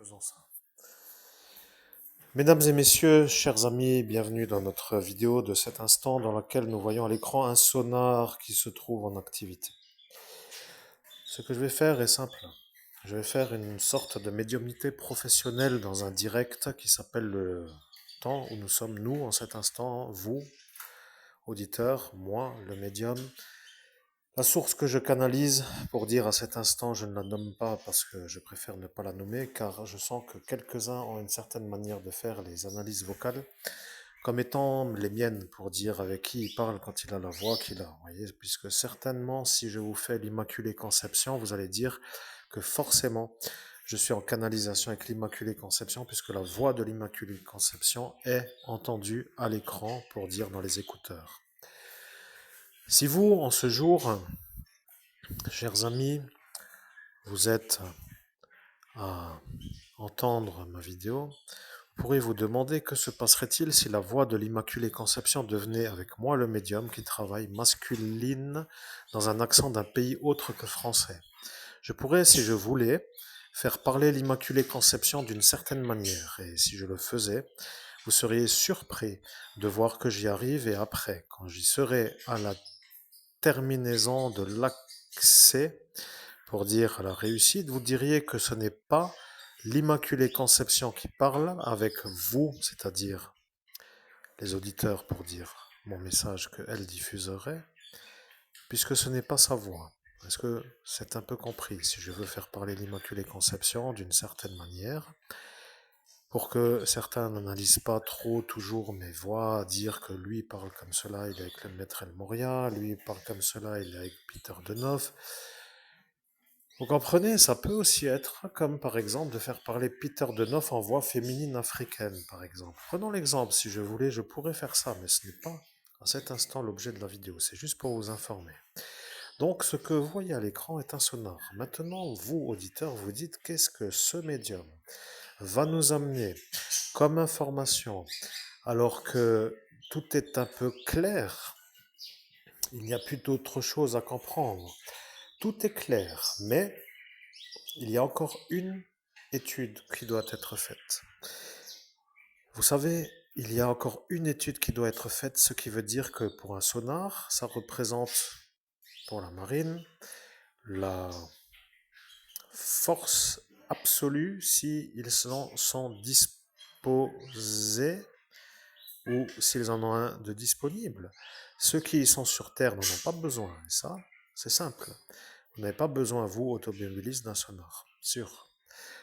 faisons ça. Mesdames et messieurs, chers amis, bienvenue dans notre vidéo de cet instant dans laquelle nous voyons à l'écran un sonar qui se trouve en activité. Ce que je vais faire est simple. Je vais faire une sorte de médiumnité professionnelle dans un direct qui s'appelle le temps où nous sommes, nous, en cet instant, vous, auditeurs, moi, le médium. La source que je canalise, pour dire à cet instant, je ne la nomme pas parce que je préfère ne pas la nommer, car je sens que quelques-uns ont une certaine manière de faire les analyses vocales, comme étant les miennes, pour dire avec qui il parle quand il a la voix qu'il a. Voyez, puisque certainement, si je vous fais l'Immaculée Conception, vous allez dire que forcément, je suis en canalisation avec l'Immaculée Conception, puisque la voix de l'Immaculée Conception est entendue à l'écran, pour dire dans les écouteurs. Si vous, en ce jour, chers amis, vous êtes à entendre ma vidéo, vous pourrez vous demander que se passerait-il si la voix de l'Immaculée Conception devenait avec moi le médium qui travaille masculine dans un accent d'un pays autre que français. Je pourrais, si je voulais, faire parler l'Immaculée Conception d'une certaine manière, et si je le faisais, vous seriez surpris de voir que j'y arrive, et après, quand j'y serai à la terminaison de l'accès, pour dire la réussite, vous diriez que ce n'est pas l'Immaculée Conception qui parle avec vous, c'est-à-dire les auditeurs, pour dire mon message qu'elle diffuserait, puisque ce n'est pas sa voix. Est-ce que c'est un peu compris? Si je veux faire parler l'Immaculée Conception d'une certaine manière, pour que certains n'analysent pas trop toujours mes voix, dire que lui parle comme cela, il est avec le maître El Moria, lui parle comme cela, il est avec Peter Denoff. Vous comprenez, ça peut aussi être comme par exemple de faire parler Peter Denoff en voix féminine africaine, par exemple. Prenons l'exemple, si je voulais, je pourrais faire ça, mais ce n'est pas à cet instant l'objet de la vidéo, c'est juste pour vous informer. Donc ce que vous voyez à l'écran est un sonar. Maintenant, vous, auditeurs, vous dites qu'est-ce que ce médium va nous amener comme information, alors que tout est un peu clair, il n'y a plus d'autre chose à comprendre. Tout est clair, mais il y a encore une étude qui doit être faite. Vous savez, il y a encore une étude qui doit être faite, ce qui veut dire que pour un sonar, ça représente, pour la marine, la force absolue s'ils sont disposés ou s'ils en ont un de disponible. Ceux qui sont sur Terre n'en ont pas besoin, et ça, c'est simple. Vous n'avez pas besoin, vous, automobilistes, d'un sonar, sûr.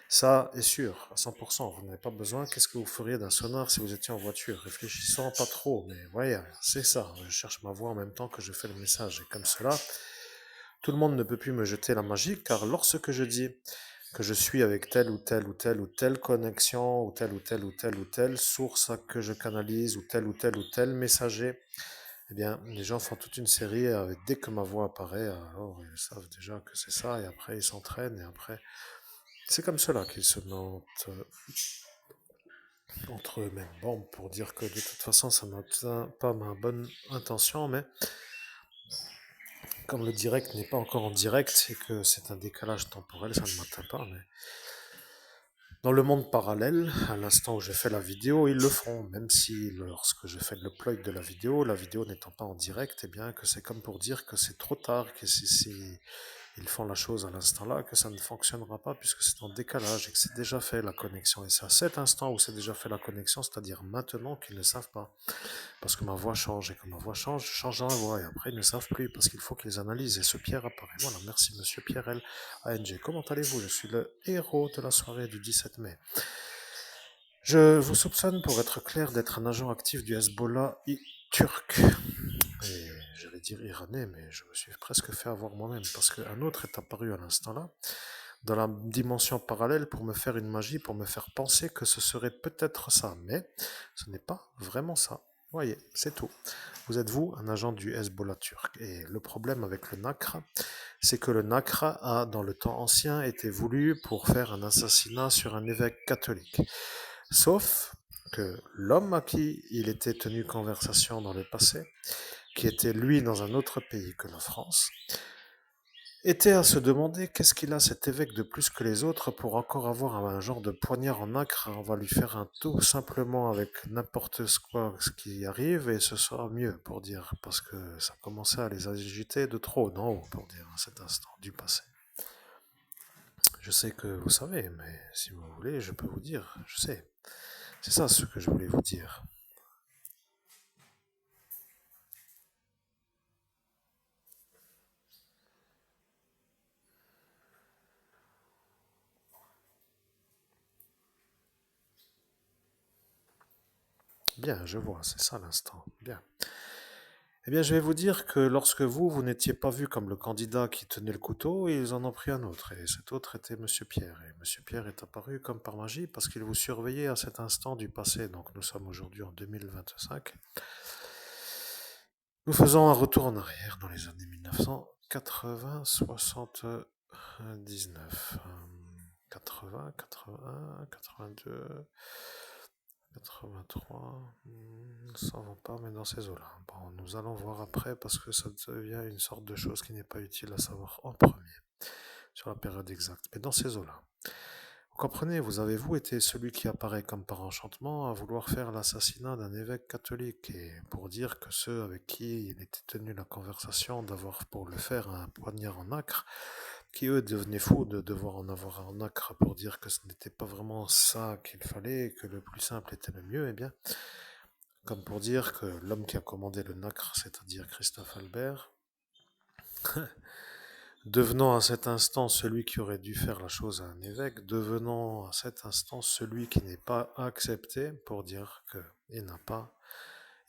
Ça est sûr, à 100%, vous n'avez pas besoin. Qu'est-ce que vous feriez d'un sonar si vous étiez en voiture? Réfléchissant pas trop, mais voyez, c'est ça. Je cherche ma voix en même temps que je fais le message. Et comme cela, tout le monde ne peut plus me jeter la magie, car lorsque je dis que je suis avec telle ou telle ou telle ou telle connexion, ou telle ou telle ou telle ou telle source que je canalise, ou tel messager, eh bien, les gens font toute une série, dès que ma voix apparaît, alors ils savent déjà que c'est ça, et après ils s'entraînent, et après... C'est comme cela qu'ils se mentent entre eux-mêmes. Bon, pour dire que de toute façon, ça n'atteint pas ma bonne intention, mais comme le direct n'est pas encore en direct et que c'est un décalage temporel, ça ne m'atteint pas, mais dans le monde parallèle, à l'instant où je fais la vidéo, ils le feront, même si lorsque je fais l'upload de la vidéo n'étant pas en direct, eh bien que c'est comme pour dire que c'est trop tard, que si ils font la chose à l'instant là, que ça ne fonctionnera pas puisque c'est en décalage et que c'est déjà fait la connexion. Et c'est à cet instant où c'est déjà fait la connexion, c'est-à-dire maintenant qu'ils ne savent pas. Parce que ma voix change et que ma voix change, je change dans la voix et après ils ne savent plus parce qu'il faut qu'ils analysent. Et ce Pierre apparaît. Voilà, merci monsieur Pierre L. ANG. Comment allez-vous? Je suis le héros de la soirée du 17 mai. Je vous soupçonne, pour être clair, d'être un agent actif du Hezbollah turc. Et j'allais dire iranais, mais je me suis presque fait avoir moi-même, parce qu'un autre est apparu à l'instant là, dans la dimension parallèle, pour me faire une magie, pour me faire penser que ce serait peut-être ça, mais ce n'est pas vraiment ça. Voyez, c'est tout. Vous êtes vous, un agent du Hezbollah turc. Et le problème avec le nacre, c'est que le nacre a, dans le temps ancien, été voulu pour faire un assassinat sur un évêque catholique. Sauf que l'homme à qui il était tenu conversation dans le passé, qui était lui dans un autre pays que la France, était à se demander qu'est-ce qu'il a cet évêque de plus que les autres pour encore avoir un genre de poignard en acre. On va lui faire un tour simplement avec n'importe quoi ce qui arrive et ce sera mieux pour dire, parce que ça commençait à les agiter de trop d'en haut pour dire à cet instant du passé. Je sais que vous savez, mais si vous voulez, je peux vous dire, je sais. C'est ça ce que je voulais vous dire. Bien, je vois, c'est ça l'instant. Bien. Eh bien, je vais vous dire que lorsque vous n'étiez pas vu comme le candidat qui tenait le couteau, ils en ont pris un autre. Et cet autre était Monsieur Pierre. Et Monsieur Pierre est apparu comme par magie parce qu'il vous surveillait à cet instant du passé. Donc nous sommes aujourd'hui en 2025. Nous faisons un retour en arrière dans les années 1980, 79, 80, 81, 82, 83, ça va pas, mais dans ces eaux-là. Bon, nous allons voir après parce que ça devient une sorte de chose qui n'est pas utile à savoir en premier, sur la période exacte. Mais dans ces eaux-là. Vous comprenez, vous avez, vous, été celui qui apparaît comme par enchantement à vouloir faire l'assassinat d'un évêque catholique et pour dire que ceux avec qui il était tenu la conversation d'avoir pour le faire un poignard en acre, qui eux devenaient fous de devoir en avoir en acre pour dire que ce n'était pas vraiment ça qu'il fallait et que le plus simple était le mieux, eh bien, comme pour dire que l'homme qui a commandé le nacre, c'est-à-dire Christophe Albert, devenant à cet instant celui qui aurait dû faire la chose à un évêque, devenant à cet instant celui qui n'est pas accepté pour dire qu'il n'a pas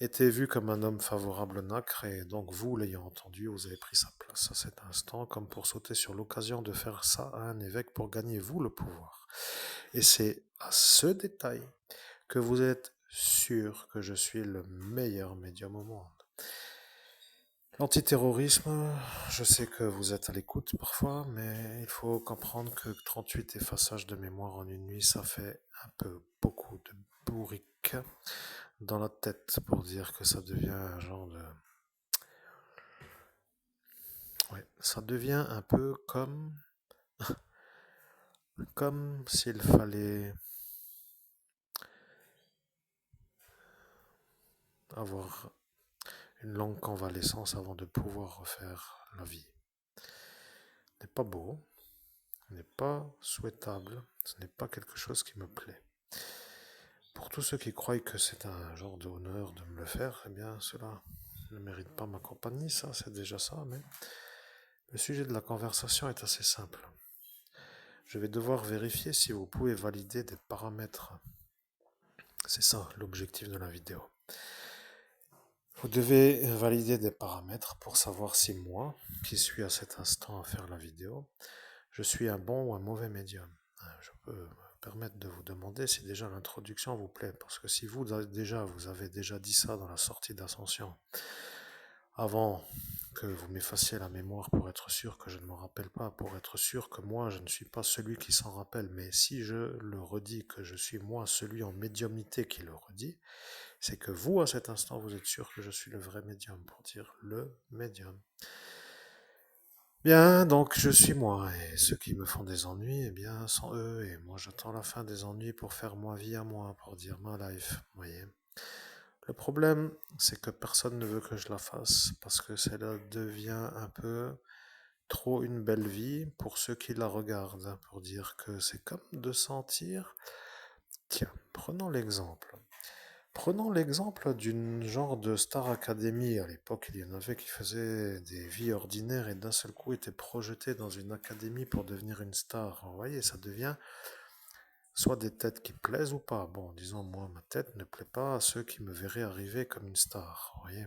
été vu comme un homme favorable au nacre, et donc vous, l'ayant entendu, vous avez pris sa place à cet instant comme pour sauter sur l'occasion de faire ça à un évêque pour gagner vous le pouvoir. Et c'est à ce détail que vous êtes sûr que je suis le meilleur médium au monde. L'antiterrorisme, je sais que vous êtes à l'écoute parfois, mais il faut comprendre que 38 effaçages de mémoire en une nuit, ça fait un peu beaucoup de bourrique dans la tête pour dire que ça devient un genre de... Ouais, ça devient un peu comme s'il fallait avoir une longue convalescence avant de pouvoir refaire la vie. Ce n'est pas beau, ce n'est pas souhaitable, ce n'est pas quelque chose qui me plaît. Pour tous ceux qui croient que c'est un genre d'honneur de me le faire, eh bien cela ne mérite pas ma compagnie, ça c'est déjà ça, mais le sujet de la conversation est assez simple. Je vais devoir vérifier si vous pouvez valider des paramètres. C'est ça l'objectif de la vidéo. Vous devez valider des paramètres pour savoir si moi, qui suis à cet instant à faire la vidéo, je suis un bon ou un mauvais médium. Je peux me permettre de vous demander si déjà l'introduction vous plaît, parce que si vous avez déjà dit ça dans la sortie d'Ascension, avant que vous m'effaciez la mémoire pour être sûr que je ne me rappelle pas, pour être sûr que moi je ne suis pas celui qui s'en rappelle, mais si je le redis que je suis moi celui en médiumnité qui le redit, c'est que vous à cet instant vous êtes sûr que je suis le vrai médium, pour dire le médium. Bien, donc je suis moi, et ceux qui me font des ennuis, eh bien, sont eux, et moi j'attends la fin des ennuis pour faire ma vie à moi, pour dire ma life, vous voyez. Le problème, c'est que personne ne veut que je la fasse, parce que cela devient un peu trop une belle vie pour ceux qui la regardent, pour dire que c'est comme de sentir... Tiens, prenons l'exemple. Prenons l'exemple d'une genre de Star Academy. À l'époque, il y en avait qui faisaient des vies ordinaires et d'un seul coup étaient projetés dans une académie pour devenir une star. Vous voyez, ça devient soit des têtes qui plaisent ou pas. Bon, disons, moi, ma tête ne plaît pas à ceux qui me verraient arriver comme une star. Vous voyez,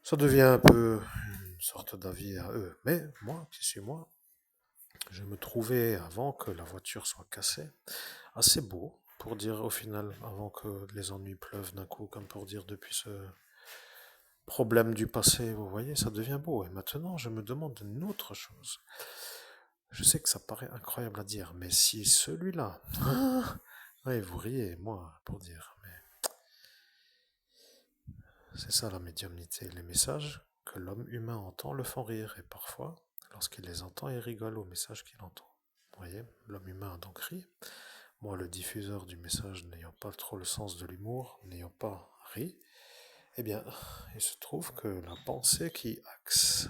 ça devient un peu une sorte d'avis à eux. Mais moi, qui suis moi, je me trouvais, avant que la voiture soit cassée, assez beau, pour dire au final, avant que les ennuis pleuvent d'un coup, comme pour dire depuis ce problème du passé, vous voyez, ça devient beau. Et maintenant, je me demande une autre chose. Je sais que ça paraît incroyable à dire, mais si celui-là... Oui, vous riez, moi, pour dire, mais c'est ça la médiumnité. Les messages que l'homme humain entend le font rire, et parfois, lorsqu'il les entend, il rigole au message qu'il entend. Vous voyez, l'homme humain a donc ri. Moi, le diffuseur du message n'ayant pas trop le sens de l'humour, n'ayant pas ri, eh bien, il se trouve que la pensée qui axe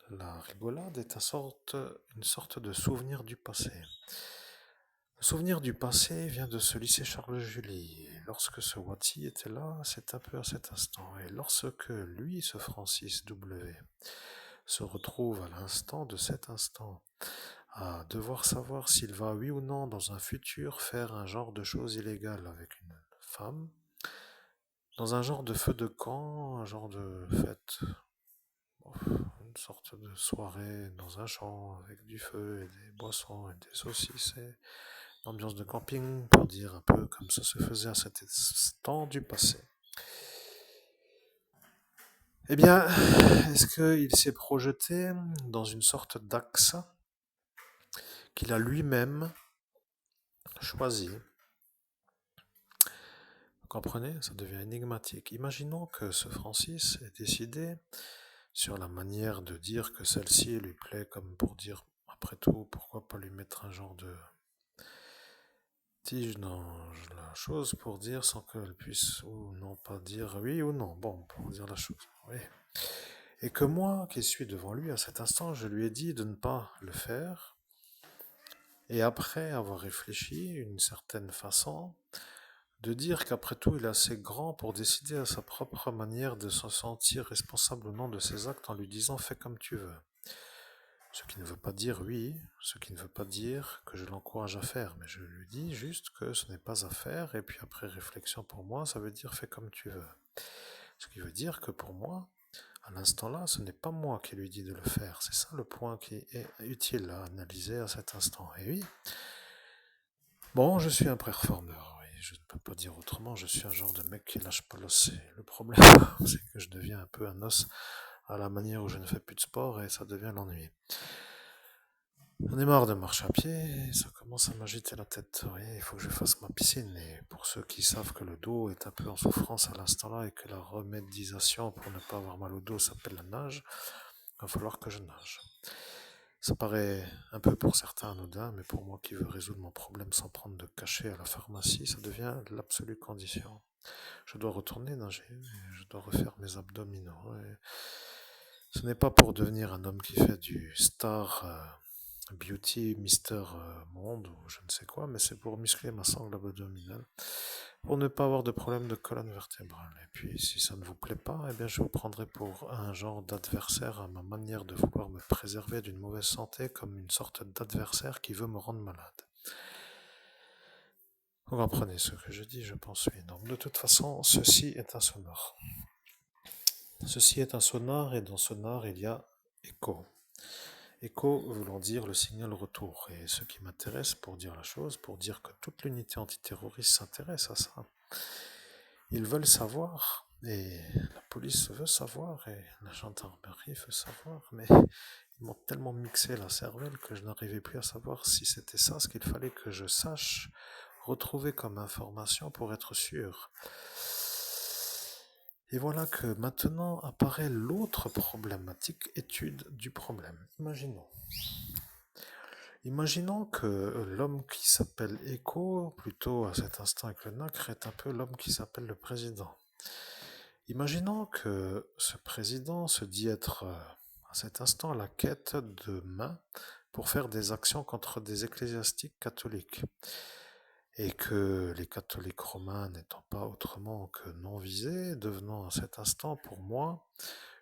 la rigolade est une sorte de souvenir du passé. Le souvenir du passé vient de ce lycée Charles-Julie. Et lorsque ce Watty était là, c'est un peu à cet instant. Et lorsque lui, ce Francis W, se retrouve à l'instant de cet instant, à devoir savoir s'il va, oui ou non, dans un futur, faire un genre de choses illégales avec une femme, dans un genre de feu de camp, un genre de fête, une sorte de soirée dans un champ avec du feu et des boissons et des saucisses et une ambiance de camping, pour dire un peu comme ça se faisait à cet instant du passé. Eh bien, est-ce qu'il s'est projeté dans une sorte d'axe qu'il a lui-même choisi? Vous comprenez? Ça devient énigmatique. Imaginons que ce Francis ait décidé sur la manière de dire que celle-ci lui plaît, comme pour dire, après tout, pourquoi pas lui mettre un genre de tige dans la chose pour dire sans qu'elle puisse ou non pas dire oui ou non. Bon, pour dire la chose. Oui. Et que moi, qui suis devant lui à cet instant, je lui ai dit de ne pas le faire. Et après avoir réfléchi d'une certaine façon, de dire qu'après tout, il est assez grand pour décider à sa propre manière de se sentir responsable ou non de ses actes en lui disant fais comme tu veux. Ce qui ne veut pas dire oui, ce qui ne veut pas dire que je l'encourage à faire, mais je lui dis juste que ce n'est pas à faire, et puis après réflexion pour moi, ça veut dire fais comme tu veux. Ce qui veut dire que pour moi, à l'instant là, ce n'est pas moi qui lui dis de le faire, c'est ça le point qui est utile à analyser à cet instant. Et oui, bon, je suis un performeur, oui, je ne peux pas dire autrement, je suis un genre de mec qui lâche pas l'os. Le problème, c'est que je deviens un peu un os à la manière où je ne fais plus de sport et ça devient l'ennui. J'en ai marre de marcher à pied, et ça commence à m'agiter la tête. Oui, il faut que je fasse ma piscine. Et pour ceux qui savent que le dos est un peu en souffrance à l'instant-là et que la remédisation pour ne pas avoir mal au dos s'appelle la nage, il va falloir que je nage. Ça paraît un peu pour certains anodin, mais pour moi qui veux résoudre mon problème sans prendre de cachet à la pharmacie, ça devient l'absolue condition. Je dois retourner nager, je dois refaire mes abdominaux. Et ce n'est pas pour devenir un homme qui fait du star beauty, Mister Monde ou je ne sais quoi, mais c'est pour muscler ma sangle abdominale, pour ne pas avoir de problème de colonne vertébrale. Et puis si ça ne vous plaît pas, eh bien je vous prendrai pour un genre d'adversaire à ma manière de vouloir me préserver d'une mauvaise santé, comme une sorte d'adversaire qui veut me rendre malade. Vous comprenez ce que je dis, je pense, oui. Donc de toute façon, ceci est un sonore. Ceci est un sonar, et dans sonar, il y a écho. Écho voulant dire le signal retour. Et ce qui m'intéresse pour dire la chose, pour dire que toute l'unité antiterroriste s'intéresse à ça. Ils veulent savoir, et la police veut savoir, et la gendarmerie veut savoir, mais ils m'ont tellement mixé la cervelle que je n'arrivais plus à savoir si c'était ça ce qu'il fallait que je sache retrouver comme information pour être sûr. Et voilà que maintenant apparaît l'autre problématique, étude du problème. Imaginons que l'homme qui s'appelle Echo, plutôt à cet instant avec le nacre, est un peu l'homme qui s'appelle le président. Imaginons que ce président se dit être à cet instant à la quête de mains pour faire des actions contre des ecclésiastiques catholiques. Et que les catholiques romains n'étant pas autrement que non visés, devenant à cet instant pour moi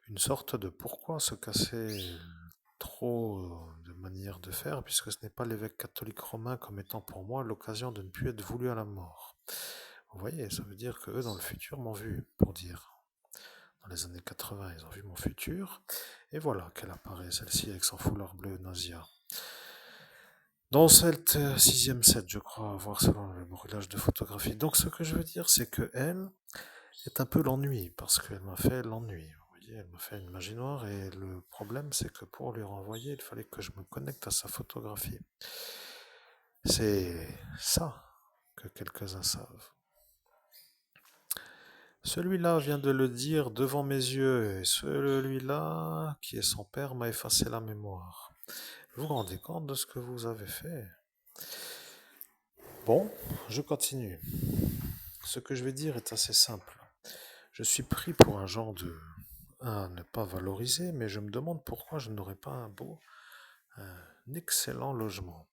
une sorte de pourquoi se casser trop de manières de faire, puisque ce n'est pas l'évêque catholique romain comme étant pour moi l'occasion de ne plus être voulu à la mort. Vous voyez, ça veut dire qu'eux, dans le futur, m'ont vu, pour dire. Dans les années 80, ils ont vu mon futur, et voilà qu'elle apparaît, celle-ci, avec son foulard bleu nasia. Dans cette sixième set, je crois, voir selon le brûlage de photographie. Donc ce que je veux dire, c'est que elle est un peu l'ennui, parce qu'elle m'a fait l'ennui. Vous voyez, elle m'a fait une magie noire, et le problème, c'est que pour lui renvoyer, il fallait que je me connecte à sa photographie. C'est ça que quelques-uns savent. Celui-là vient de le dire devant mes yeux, et celui-là, qui est son père, m'a effacé la mémoire. Vous vous rendez compte de ce que vous avez fait? Bon, je continue. Ce que je vais dire est assez simple. Je suis pris pour un genre de... à ne pas valoriser, mais je me demande pourquoi je n'aurais pas un excellent logement.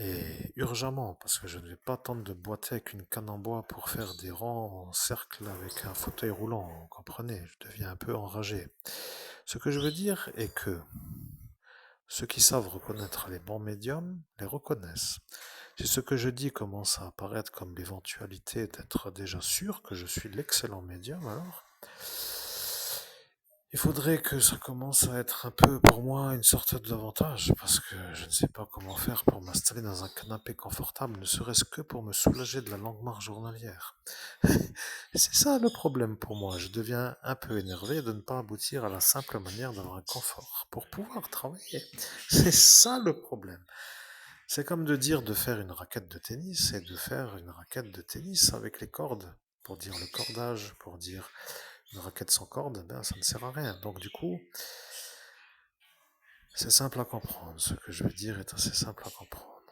Et urgemment, parce que je ne vais pas attendre de boiter avec une canne en bois pour faire des rangs en cercle avec un fauteuil roulant, vous comprenez, je deviens un peu enragé. Ce que je veux dire est que ceux qui savent reconnaître les bons médiums les reconnaissent. Si ce que je dis commence à apparaître comme l'éventualité d'être déjà sûr que je suis l'excellent médium, alors il faudrait que ça commence à être un peu pour moi une sorte d'avantage, parce que je ne sais pas comment faire pour m'installer dans un canapé confortable, ne serait-ce que pour me soulager de la longue marche journalière. C'est ça le problème pour moi, je deviens un peu énervé de ne pas aboutir à la simple manière d'avoir un confort pour pouvoir travailler. C'est ça le problème. C'est comme de dire de faire une raquette de tennis et de faire une raquette de tennis avec les cordes. Pour dire le cordage, pour dire une raquette sans corde, ben, ça ne sert à rien. Donc du coup, c'est simple à comprendre. Ce que je veux dire est assez simple à comprendre.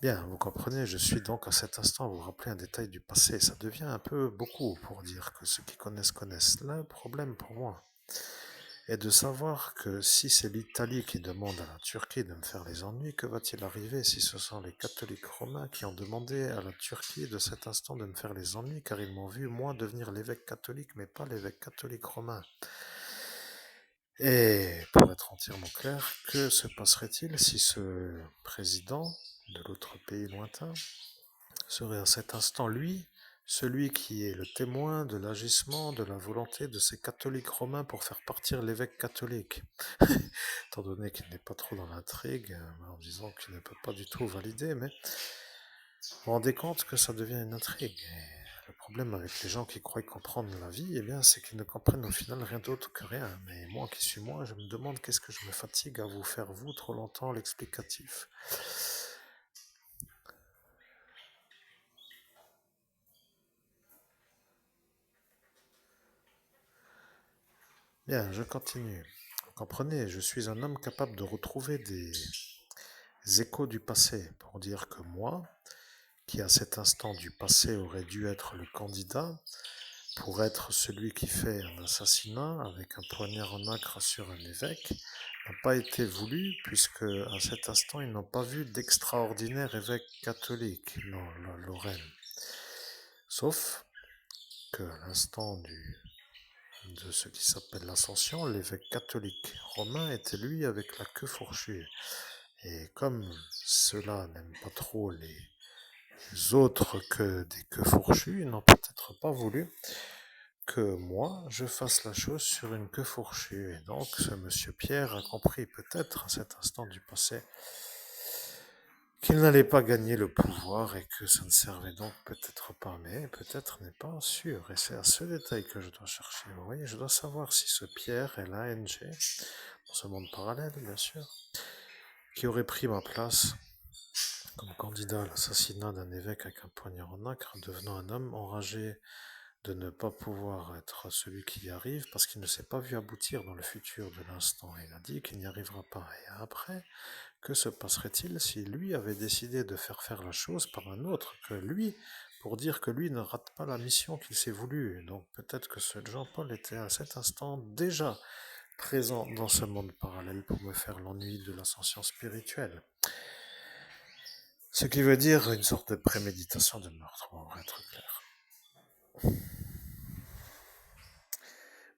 Bien, vous comprenez, je suis donc à cet instant à vous rappeler un détail du passé. Ça devient un peu beaucoup pour dire que ceux qui connaissent connaissent. Le problème pour moi est de savoir que si c'est l'Italie qui demande à la Turquie de me faire les ennuis, que va-t-il arriver si ce sont les catholiques romains qui ont demandé à la Turquie de cet instant de me faire les ennuis, car ils m'ont vu, moi, devenir l'évêque catholique, mais pas l'évêque catholique romain. Et pour être entièrement clair, que se passerait-il si ce président de l'autre pays lointain serait à cet instant, lui, celui qui est le témoin de l'agissement, de la volonté de ces catholiques romains pour faire partir l'évêque catholique, étant donné qu'il n'est pas trop dans l'intrigue, en disant qu'il ne peut pas du tout valider, mais vous vous rendez compte que ça devient une intrigue. Et le problème avec les gens qui croient comprendre la vie, eh bien, c'est qu'ils ne comprennent au final rien d'autre que rien. Mais moi qui suis moi, je me demande qu'est-ce que je me fatigue à vous faire, vous, trop longtemps, l'explicatif. Bien, je continue. Vous comprenez, je suis un homme capable de retrouver des échos du passé pour dire que moi, qui à cet instant du passé aurait dû être le candidat, pour être celui qui fait un assassinat avec un poignard en nacre sur un évêque, n'a pas été voulu, puisque à cet instant ils n'ont pas vu d'extraordinaire évêque catholique dans la Lorraine. Sauf que à l'instant de ce qui s'appelle l'Ascension, l'évêque catholique romain était lui avec la queue fourchue. Et comme ceux-là n'aiment pas trop les autres que des queues fourchues, ils n'ont peut-être pas voulu que moi, je fasse la chose sur une queue fourchue. Et donc, ce monsieur Pierre a compris peut-être à cet instant du passé qu'il n'allait pas gagner le pouvoir et que ça ne servait donc peut-être pas, mais peut-être n'est pas sûr. Et c'est à ce détail que je dois chercher. Vous voyez, je dois savoir si ce Pierre est l'ANG, dans ce monde parallèle, bien sûr, qui aurait pris ma place comme candidat à l'assassinat d'un évêque avec un poignard en nacre, devenant un homme enragé de ne pas pouvoir être celui qui y arrive parce qu'il ne s'est pas vu aboutir dans le futur de l'instant. Il a dit qu'il n'y arrivera pas. Et après, que se passerait-il si lui avait décidé de faire la chose par un autre que lui, pour dire que lui ne rate pas la mission qu'il s'est voulu? Donc peut-être que ce Jean-Paul était à cet instant déjà présent dans ce monde parallèle pour me faire l'ennui de l'ascension spirituelle. Ce qui veut dire une sorte de préméditation de meurtre, on va être clair.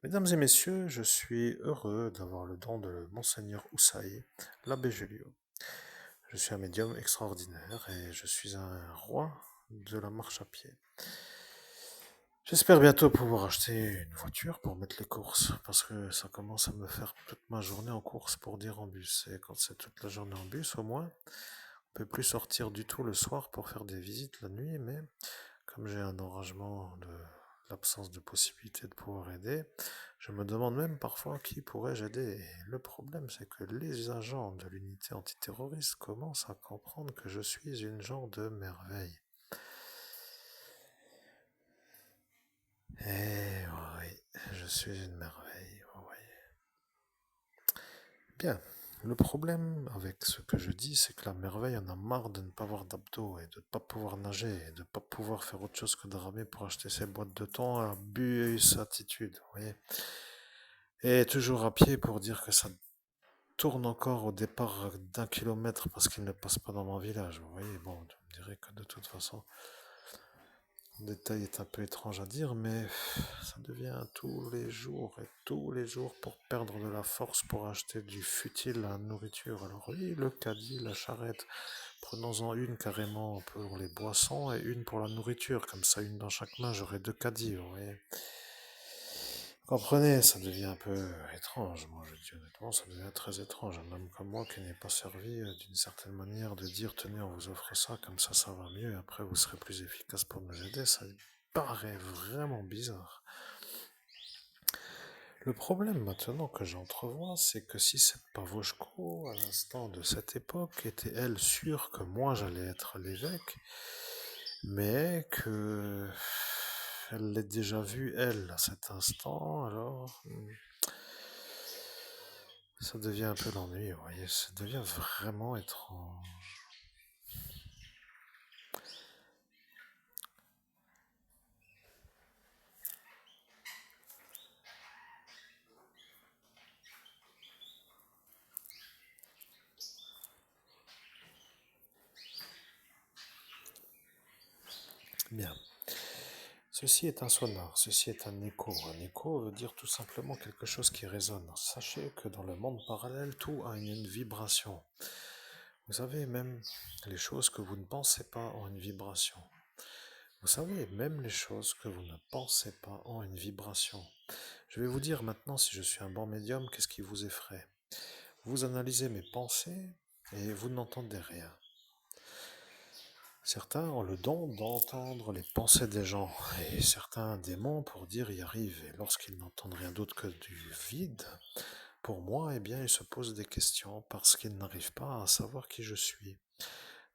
Mesdames et messieurs, je suis heureux d'avoir le don de Monseigneur Houssaï, l'abbé Julio. Je suis un médium extraordinaire et je suis un roi de la marche à pied. J'espère bientôt pouvoir acheter une voiture pour mettre les courses, parce que ça commence à me faire toute ma journée en course pour dire en bus. Et quand c'est toute la journée en bus, au moins, on peut plus sortir du tout le soir pour faire des visites la nuit, mais comme j'ai un enragement de l'absence de possibilité de pouvoir aider. Je me demande même parfois qui pourrais-je aider. Et le problème, c'est que les agents de l'unité antiterroriste commencent à comprendre que je suis une genre de merveille. Eh oui, je suis une merveille, oui. Bien. Le problème avec ce que je dis, c'est que la merveille en a marre de ne pas avoir d'abdos et de ne pas pouvoir nager et de ne pas pouvoir faire autre chose que de ramer pour acheter ses boîtes de thon à bus attitude, vous voyez. Et toujours à pied pour dire que ça tourne encore au départ d'1 kilomètre parce qu'il ne passe pas dans mon village, vous voyez. Bon, je me dirais que de toute façon, le détail est un peu étrange à dire, mais ça devient tous les jours pour perdre de la force pour acheter du futile à nourriture. Alors oui, le caddie, la charrette, prenons-en une carrément pour les boissons et une pour la nourriture. Comme ça, une dans chaque main, j'aurai 2 caddies, vous voyez. Comprenez, ça devient un peu étrange. Moi, je dis honnêtement, ça devient très étrange. Un homme comme moi qui n'est pas servi d'une certaine manière de dire, tenez, on vous offre ça, comme ça va mieux, et après vous serez plus efficace pour nous aider, ça paraît vraiment bizarre. Le problème maintenant que j'entrevois, c'est que si cette Pavoshko, à l'instant de cette époque, était elle sûre que moi j'allais être l'évêque, mais que elle l'ait déjà vu elle à cet instant, alors ça devient un peu l'ennui, vous voyez, ça devient vraiment étrange. Bien. Ceci est un sonar, ceci est un écho. Un écho veut dire tout simplement quelque chose qui résonne. Sachez que dans le monde parallèle, tout a une vibration. Vous savez, même les choses que vous ne pensez pas ont une vibration. Vous savez, même les choses que vous ne pensez pas ont une vibration. Je vais vous dire maintenant, si je suis un bon médium, qu'est-ce qui vous effraie. Vous analysez mes pensées et vous n'entendez rien. Certains ont le don d'entendre les pensées des gens, et certains démons pour dire y arrivent. Et lorsqu'ils n'entendent rien d'autre que du vide, pour moi, eh bien, ils se posent des questions parce qu'ils n'arrivent pas à savoir qui je suis.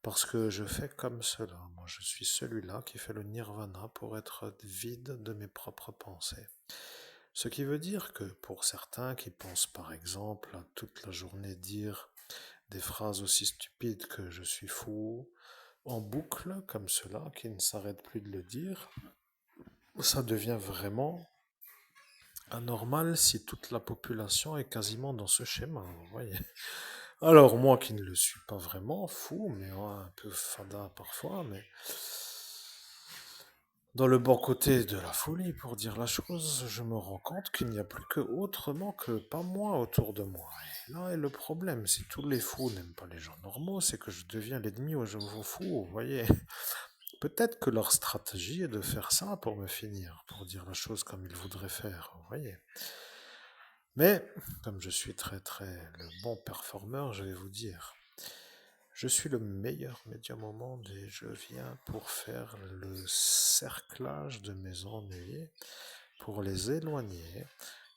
Parce que je fais comme cela. Moi, je suis celui-là qui fait le nirvana pour être vide de mes propres pensées. Ce qui veut dire que pour certains qui pensent par exemple à toute la journée dire des phrases aussi stupides que je suis fou, en boucle comme cela, qui ne s'arrêtent plus de le dire, ça devient vraiment anormal si toute la population est quasiment dans ce schéma, vous voyez. Alors moi qui ne le suis pas vraiment, fou, mais un peu fada parfois, mais dans le bon côté de la folie, pour dire la chose, je me rends compte qu'il n'y a plus que autrement que pas moi autour de moi. Et là est le problème, si tous les fous n'aiment pas les gens normaux, c'est que je deviens l'ennemi aux gens fous, vous voyez. Peut-être que leur stratégie est de faire ça pour me finir, pour dire la chose comme ils voudraient faire, vous voyez. Mais, comme je suis le bon performeur, je vais vous dire, je suis le meilleur médium au monde et je viens pour faire le cerclage de mes ennuis, pour les éloigner.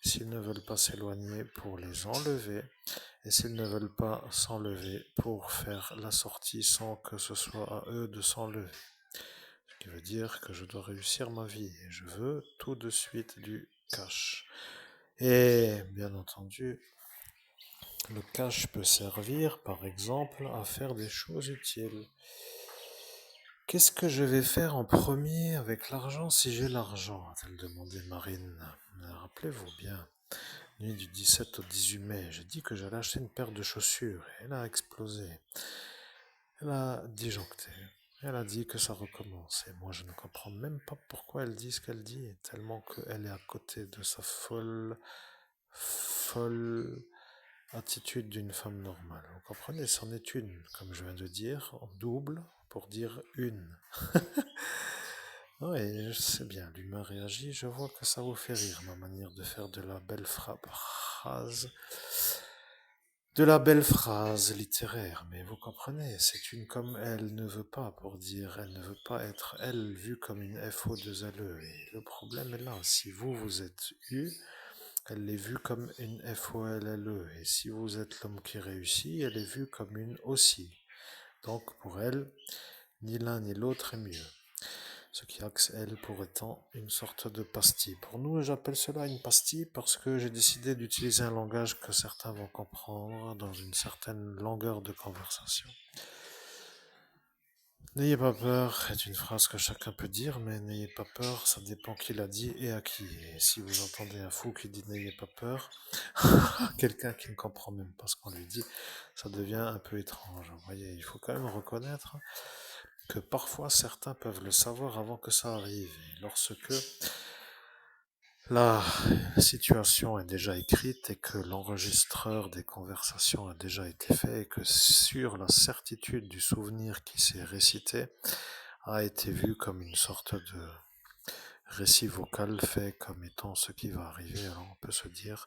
S'ils ne veulent pas s'éloigner, pour les enlever. Et s'ils ne veulent pas s'enlever, pour faire la sortie sans que ce soit à eux de s'enlever. Ce qui veut dire que je dois réussir ma vie et je veux tout de suite du cash. Et bien entendu, le cash peut servir par exemple à faire des choses utiles. Qu'est-ce que je vais faire en premier avec l'argent si j'ai l'argent a-t-elle demandé Marine. Rappelez-vous bien, nuit du 17 au 18 mai, j'ai dit que j'allais acheter une paire de chaussures et elle a explosé. Elle a disjoncté. Elle a dit que ça recommence. Et moi, je ne comprends même pas pourquoi elle dit ce qu'elle dit, tellement qu'elle est à côté de sa folle attitude d'une femme normale. Vous comprenez, c'en est une, comme je viens de dire, en double, pour dire une. Oui, je sais bien, l'humain réagit, je vois que ça vous fait rire, ma manière de faire de la belle phrase. de la belle phrase littéraire, mais vous comprenez, c'est une comme elle ne veut pas pour dire, elle ne veut pas être elle vue comme une FO2LE. Et le problème est là, si vous, vous êtes U, elle l'est vue comme une FOLLE. Et si vous êtes l'homme qui réussit, elle est vue comme une aussi. Donc pour elle, ni l'un ni l'autre est mieux. Ce qui axe elle pour étant une sorte de pastille. Pour nous, j'appelle cela une pastille parce que j'ai décidé d'utiliser un langage que certains vont comprendre dans une certaine longueur de conversation. N'ayez pas peur est une phrase que chacun peut dire, mais n'ayez pas peur, ça dépend qui l'a dit et à qui. Et si vous entendez un fou qui dit n'ayez pas peur, quelqu'un qui ne comprend même pas ce qu'on lui dit, ça devient un peu étrange. Vous voyez, il faut quand même reconnaître que parfois certains peuvent le savoir avant que ça arrive. Et lorsque la situation est déjà écrite et que l'enregistreur des conversations a déjà été fait et que sur la certitude du souvenir qui s'est récité a été vu comme une sorte de récit vocal fait comme étant ce qui va arriver, alors on peut se dire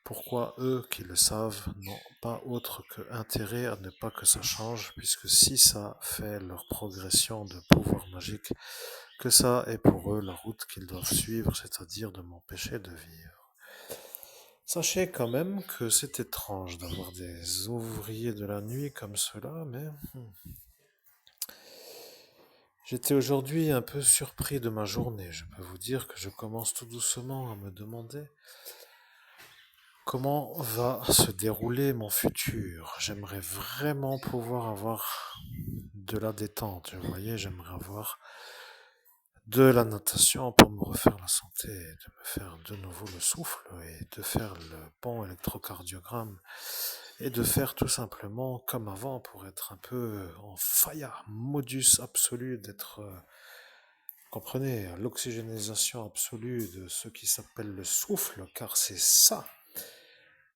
pourquoi eux qui le savent n'ont pas autre que intérêt à ne pas que ça change, puisque si ça fait leur progression de pouvoir magique, que ça est pour eux la route qu'ils doivent suivre, c'est-à-dire de m'empêcher de vivre. Sachez quand même que c'est étrange d'avoir des ouvriers de la nuit comme cela, mais j'étais aujourd'hui un peu surpris de ma journée. Je peux vous dire que je commence tout doucement à me demander comment va se dérouler mon futur. J'aimerais vraiment pouvoir avoir de la détente. Vous voyez, j'aimerais avoir de la natation pour me refaire la santé, de me faire de nouveau le souffle et de faire le bon électrocardiogramme et de faire tout simplement comme avant pour être un peu en fire, modus absolu, d'être, comprenez, l'oxygénisation absolue de ce qui s'appelle le souffle, car c'est ça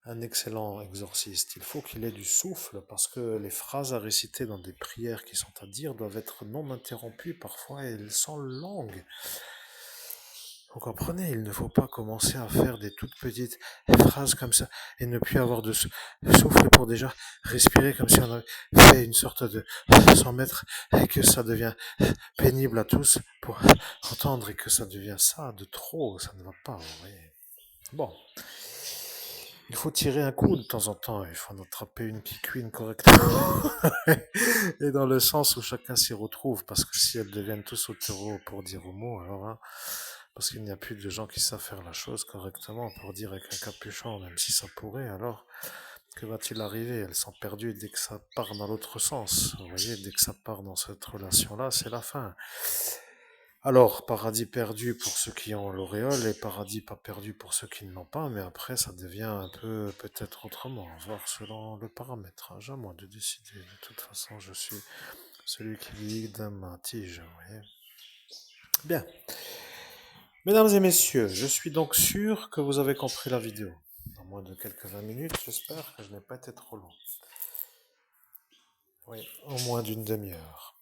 un excellent exorciste. Il faut qu'il ait du souffle parce que les phrases à réciter dans des prières qui sont à dire doivent être non interrompues parfois et elles sont longues. Vous comprenez, il ne faut pas commencer à faire des toutes petites phrases comme ça et ne plus avoir de souffle pour déjà respirer comme si on avait fait une sorte de 100 mètres et que ça devient pénible à tous pour entendre et que ça devient ça de trop, ça ne va pas, vous voyez. Bon. Il faut tirer un coup de temps en temps, il faut en attraper une qui cuine correctement. Et dans le sens où chacun s'y retrouve, parce que si elles deviennent tous au taureau pour dire au mot, alors hein, parce qu'il n'y a plus de gens qui savent faire la chose correctement pour dire avec un capuchon, même si ça pourrait, alors que va-t-il arriver? Elles sont perdues dès que ça part dans l'autre sens. Vous voyez, dès que ça part dans cette relation-là, c'est la fin. Alors, paradis perdu pour ceux qui ont l'auréole et paradis pas perdu pour ceux qui ne l'ont pas, mais après ça devient un peu peut-être autrement, voir selon le paramètre. J'ai à moi de décider. De toute façon, je suis celui qui guide ma tige, vous voyez. Bien. Mesdames et messieurs, je suis donc sûr que vous avez compris la vidéo. En moins de quelques 20 minutes, j'espère que je n'ai pas été trop long. Oui, en moins d'une demi-heure.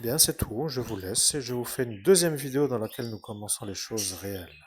Bien, c'est tout, je vous laisse et je vous fais une deuxième vidéo dans laquelle nous commençons les choses réelles.